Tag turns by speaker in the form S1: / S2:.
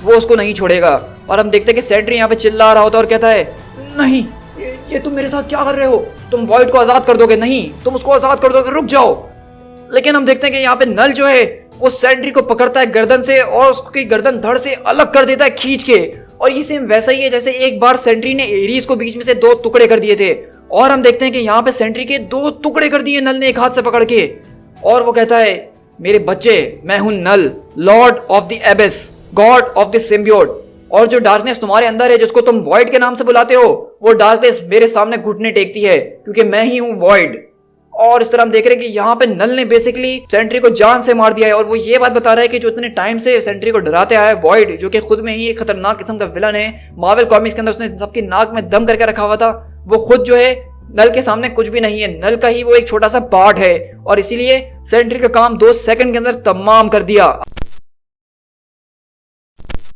S1: वो उसको नहीं छोड़ेगा। और हम देखते हैं कि सेंट्री यहाँ पे चिल्ला रहा होता है और कहता है नहीं, ये तुम मेरे साथ क्या कर रहे हो, तुम वॉइड को आजाद कर दोगे, नहीं तुम उसको आजाद कर दोगे, रुक जाओ। लेकिन हम देखते हैं कि यहाँ पे नल जो है वो सेंट्री को पकड़ता है गर्दन से और उसकी गर्दन धड़ से अलग कर देता है खींच के। और ये सेम वैसा ही है जैसे एक बार सेंट्री ने एरीज को बीच में से 2 टुकड़े कर दिए थे। और हम देखते हैं कि यहाँ पे सेंट्री के 2 टुकड़े कर दिए नल ने एक हाथ से पकड़ के। और वो कहता है मेरे बच्चे, मैं हूं Knull, lord of the abyss, god of the symbiote. और जो डार्कनेस तुम्हारे अंदर है जिसको तुम वॉइड के नाम से बुलाते हो, वो डार्कनेस मेरे सामने घुटने टेकती है क्योंकि मैं ही हूं वॉइड। और इस तरह हम देख रहे हैं कि यहाँ पे नल ने बेसिकली सेंट्री को जान से मार दिया है। और वो ये बात बता रहा है कि जो इतने टाइम से सेंट्री को डराते आया है वॉइड, जो कि खुद में ही एक खतरनाक किस्म का विलन है, मार्वल कॉमिक्स के अंदर उसने सबकी नाक में दम करके रखा हुआ था, वो खुद जो है नल के सामने कुछ भी नहीं है। नल का ही वो एक छोटा सा पार्ट है और इसीलिए सेंट्री का काम 2 सेकंड के अंदर तमाम कर दिया।